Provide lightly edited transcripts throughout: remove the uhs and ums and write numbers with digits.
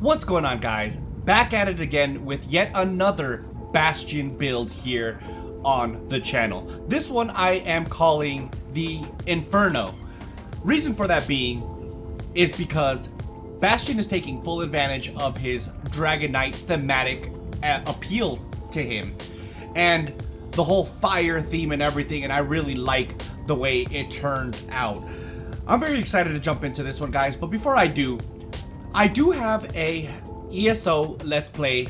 What's going on, guys? Back at it again with yet another Bastian build here on the channel. This one I am calling the Inferno. Reason for that being is because Bastian is taking full advantage of his Dragon Knight thematic appeal to him and the whole fire theme and everything, and I really like the way it turned out. I'm very excited to jump into this one, guys, but before I do have a ESO Let's Play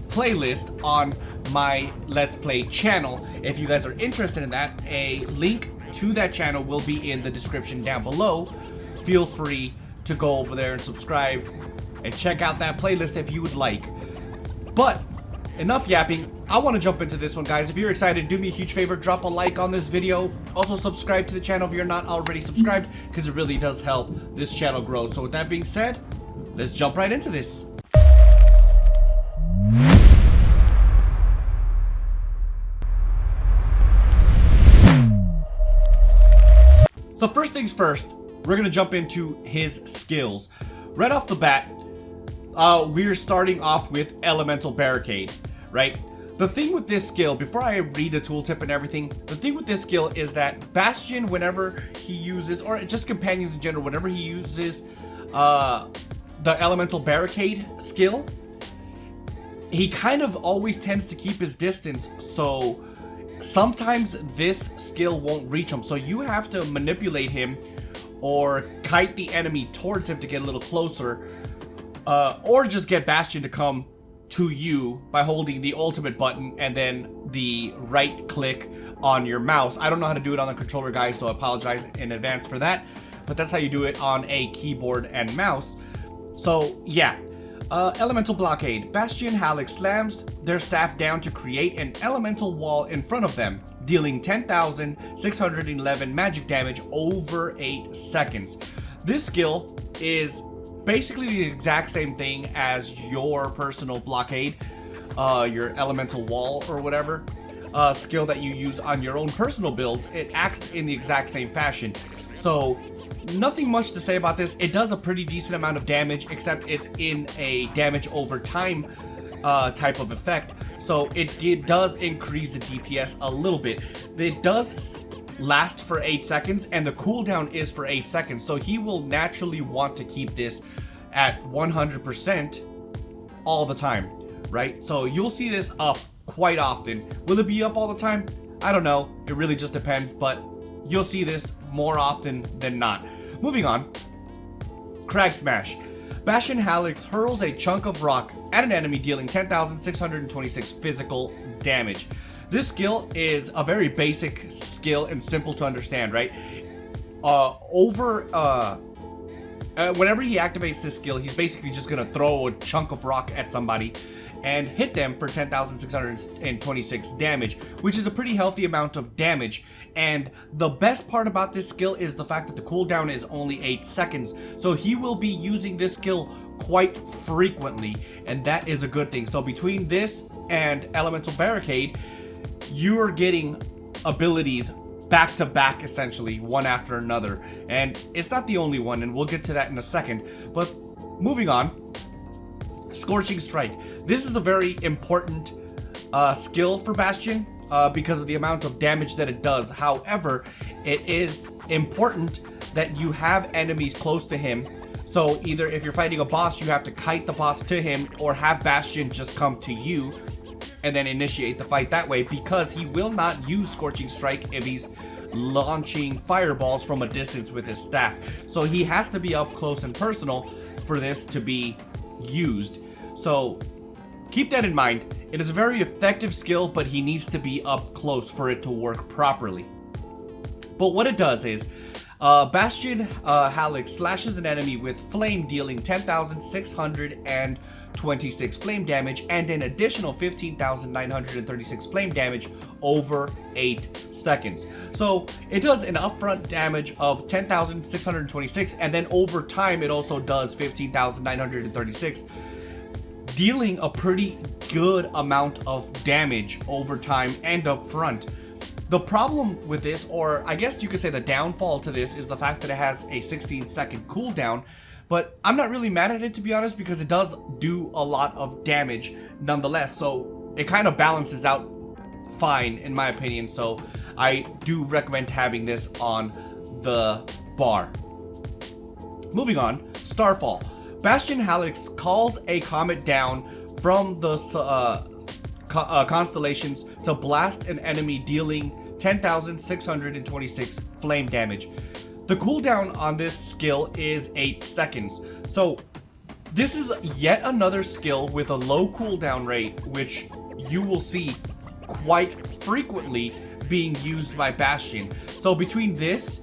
playlist on my Let's Play channel. If you guys are interested in that, a link to that channel will be in the description down below. Feel free to go over there and subscribe and check out that playlist if you would like. But enough yapping, I want to jump into this one, guys. If you're excited, do me a huge favor, drop a like on this video. Also subscribe to the channel if you're not already subscribed, because it really does help this channel grow. So with that being said, let's jump right into this. So first things first, we're gonna jump into his skills. Right off the bat, we're starting off with Elemental Barricade, right? The thing with this skill, before I read the tooltip and everything, the thing with this skill is that Bastian, whenever he uses, or just companions in general, whenever he uses the Elemental Barricade skill, he kind of always tends to keep his distance, so sometimes this skill won't reach him, so you have to manipulate him or kite the enemy towards him to get a little closer, or just get Bastian to come to you by holding the ultimate button and then the right click on your mouse. I don't know how to do it on the controller, guys, so I apologize in advance for that, but that's how you do it on a keyboard and mouse. So yeah, Elemental Blockade. Bastian Halleck slams their staff down to create an elemental wall in front of them, dealing 10,611 magic damage over 8 seconds. This skill is basically the exact same thing as your personal blockade, your elemental wall or whatever skill that you use on your own personal builds. It acts in the exact same fashion. So nothing much to say about this. It does a pretty decent amount of damage, except it's in a damage over time type of effect. So it does increase the DPS a little bit. It does last for 8 seconds, and the cooldown is for 8 seconds. So he will naturally want to keep this at 100% all the time, right? So you'll see this up quite often. Will it be up all the time? I don't know. It really just depends, but you'll see this more often than not. Moving on, Crag Smash. Bastian Halleck hurls a chunk of rock at an enemy, dealing 10,626 physical damage. This skill is a very basic skill and simple to understand, right? Whenever he activates this skill, he's basically just gonna throw a chunk of rock at somebody and hit them for 10,626 damage, which is a pretty healthy amount of damage. And the best part about this skill is the fact that the cooldown is only 8 seconds, so he will be using this skill quite frequently, and that is a good thing. So between this and Elemental Barricade, you are getting abilities back to back, essentially, one after another. And it's not the only one, and we'll get to that in a second. But moving on, Scorching Strike. This is a very important skill for Bastian because of the amount of damage that it does. However, it is important that you have enemies close to him. So either if you're fighting a boss, you have to kite the boss to him, or have Bastian just come to you and then initiate the fight that way, because he will not use Scorching Strike if he's launching fireballs from a distance with his staff. So he has to be up close and personal for this to be used. So keep that in mind. It is a very effective skill, but he needs to be up close for it to work properly. But what it does is Bastian Halleck slashes an enemy with flame, dealing 10,626 flame damage and an additional 15,936 flame damage over 8 seconds. So it does an upfront damage of 10,626, and then over time it also does 15,936, dealing a pretty good amount of damage over time and up front. The problem with this, or I guess you could say the downfall to this, is the fact that it has a 16-second cooldown, but I'm not really mad at it, to be honest, because it does do a lot of damage nonetheless, so it kind of balances out fine in my opinion. So I do recommend having this on the bar. Moving on, Starfall. Bastion Halix calls a comet down from the constellations to blast an enemy, dealing 10,626 flame damage. The cooldown on this skill is 8 seconds. So this is yet another skill with a low cooldown rate, which you will see quite frequently being used by Bastion. So between this,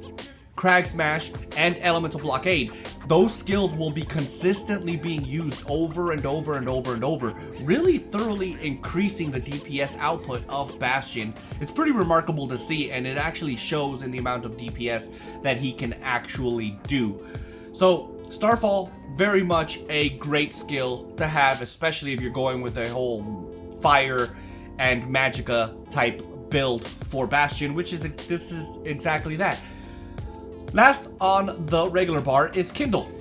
Crag Smash, and Elemental Blockade, those skills will be consistently being used over and over and over and over, really thoroughly increasing the DPS output of Bastion. It's pretty remarkable to see, and it actually shows in the amount of DPS that he can actually do. So Starfall, very much a great skill to have, especially if you're going with a whole fire and magicka type build for Bastion, which is this is exactly that. Last on the regular bar is Kindle.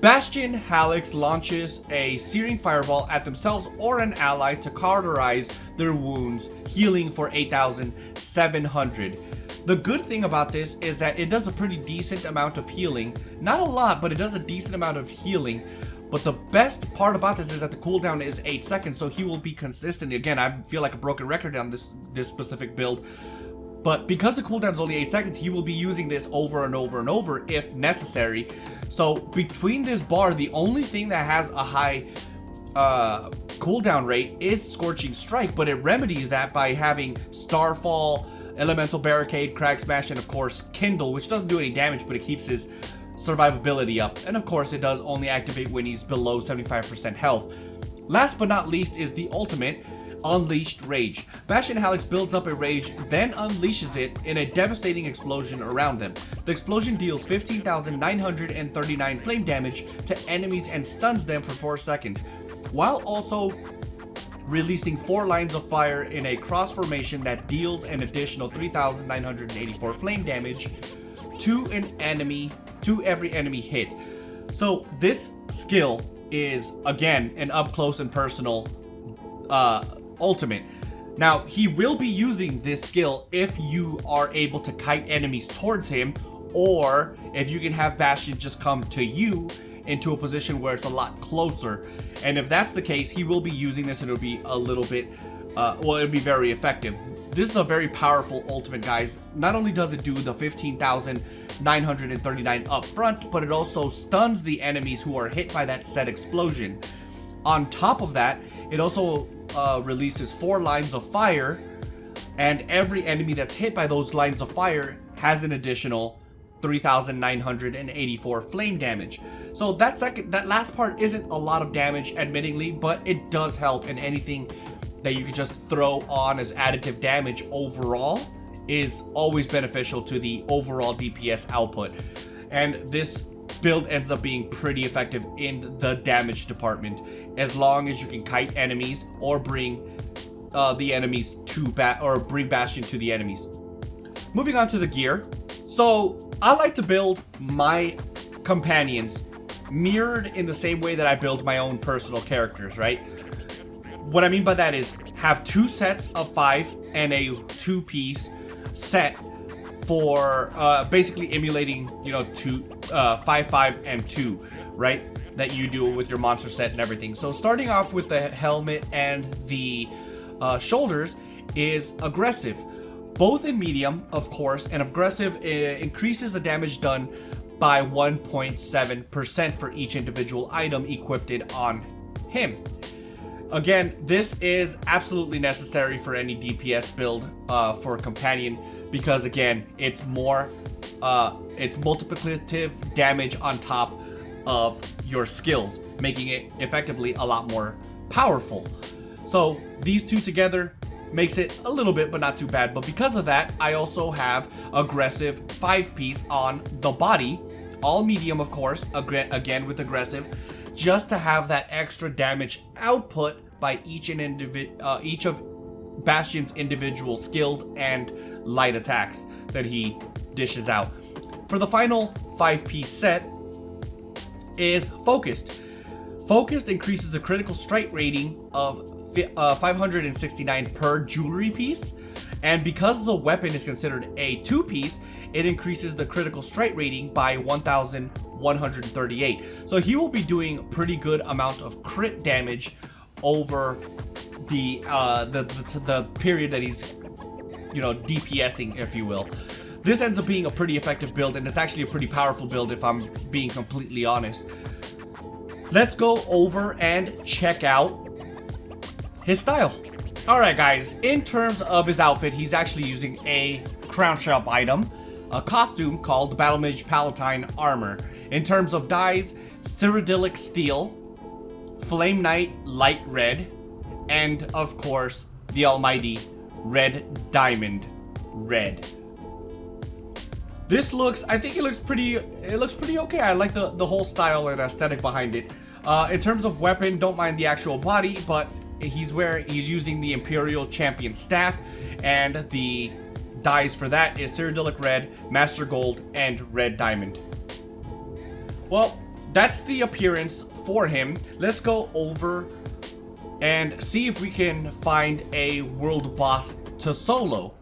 Bastion Halix launches a Searing Fireball at themselves or an ally to cauterize their wounds, healing for 8,700. The good thing about this is that it does a pretty decent amount of healing. Not a lot, but it does a decent amount of healing. But the best part about this is that the cooldown is 8 seconds, so he will be consistent. Again, I feel like a broken record on this specific build. But because the cooldown is only 8 seconds, he will be using this over and over and over if necessary. So between this bar, the only thing that has a high cooldown rate is Scorching Strike, but it remedies that by having Starfall, Elemental Barricade, Crag Smash, and of course Kindle, which doesn't do any damage, but it keeps his survivability up. And of course it does only activate when he's below 75% health. Last but not least is the ultimate, Unleashed Rage. Bastion Halix builds up a rage, then unleashes it in a devastating explosion around them. The explosion deals 15,939 flame damage to enemies and stuns them for 4 seconds, while also releasing 4 lines of fire in a cross formation that deals an additional 3,984 flame damage to every enemy hit. So this skill is again an up close and personal ultimate. Now, he will be using this skill if you are able to kite enemies towards him, or if you can have Bastion just come to you into a position where it's a lot closer. And if that's the case, he will be using this and it'll be a little bit, it'll be very effective. This is a very powerful ultimate, guys. Not only does it do the 15,939 up front, but it also stuns the enemies who are hit by that said explosion. On top of that, it also releases 4 lines of fire, and every enemy that's hit by those lines of fire has an additional 3,984 flame damage. So that last part isn't a lot of damage, admittingly, but it does help, and anything that you can just throw on as additive damage overall is always beneficial to the overall DPS output. And this build ends up being pretty effective in the damage department, as long as you can kite enemies or bring the enemies to bring Bastion to the enemies. Moving on to the gear. So I like to build my companions mirrored in the same way that I build my own personal characters, right? What I mean by that is have 2 sets of 5 and a 2-piece set for basically emulating, 5, 5, and 2, right? That you do with your monster set and everything. So starting off with the helmet and the shoulders is aggressive. Both in medium, of course, and aggressive increases the damage done by 1.7% for each individual item equipped on him. Again, this is absolutely necessary for any DPS build for a companion, because again, it's multiplicative damage on top of your skills, making it effectively a lot more powerful. So these two together makes it a little bit, but not too bad. But because of that, I also have aggressive 5-piece on the body, all medium, of course, again with aggressive, just to have that extra damage output by each of Bastion's individual skills and light attacks that he dishes out. For the final 5-piece set, is Focused. Focused increases the critical strike rating of 569 per jewelry piece, and because the weapon is considered a 2-piece, it increases the critical strike rating by 1,138. So he will be doing pretty good amount of crit damage over the period that he's, DPSing, if you will. This ends up being a pretty effective build, and it's actually a pretty powerful build if I'm being completely honest. Let's go over and check out his style. Alright guys, in terms of his outfit, he's actually using a crown shop item, a costume called Battle Mage Palatine Armor. In terms of dyes, Cyrodiilic Steel, Flame Knight Light Red, and of course, the almighty Red Diamond Red. This looks, I think it looks pretty okay. I like the whole style and aesthetic behind it. In terms of weapon, don't mind the actual body, but he's using the Imperial Champion Staff, and the dyes for that is Cyrodiilic Red, Master Gold, and Red Diamond. Well, that's the appearance for him. Let's go over and see if we can find a world boss to solo.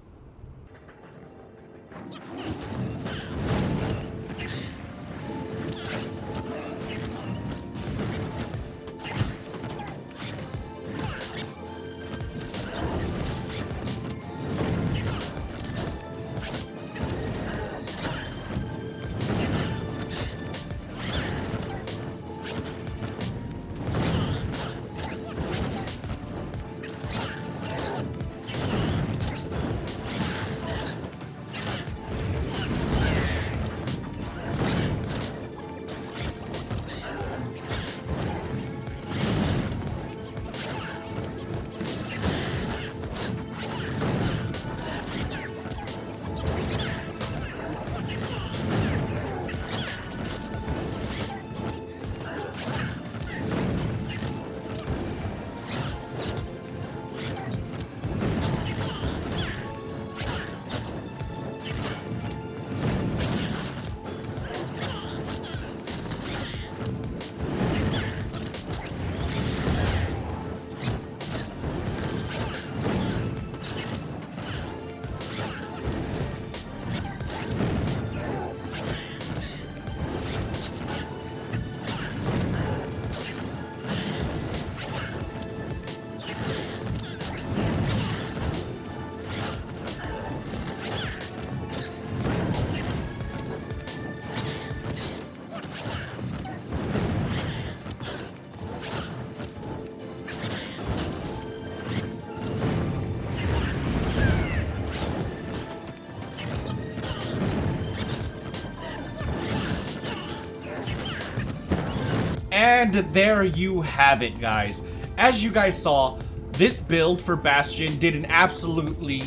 And there you have it, guys. As you guys saw, this build for Bastion did an absolutely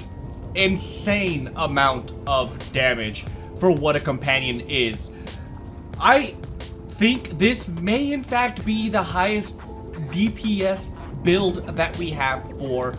insane amount of damage for what a companion is. I think this may in fact be the highest DPS build that we have for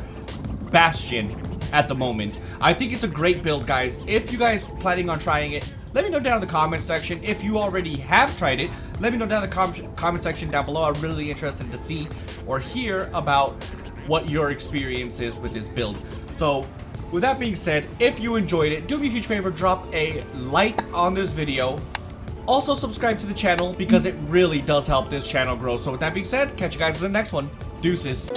Bastion at the moment. I think it's a great build, guys. If you guys are planning on trying it, let me know down in the comment section. If you already have tried it, let me know down in the comment section down below. I'm really interested to see or hear about what your experience is with this build. So, with that being said, if you enjoyed it, do me a huge favor, drop a like on this video. Also, subscribe to the channel because it really does help this channel grow. So with that being said, catch you guys in the next one. Deuces.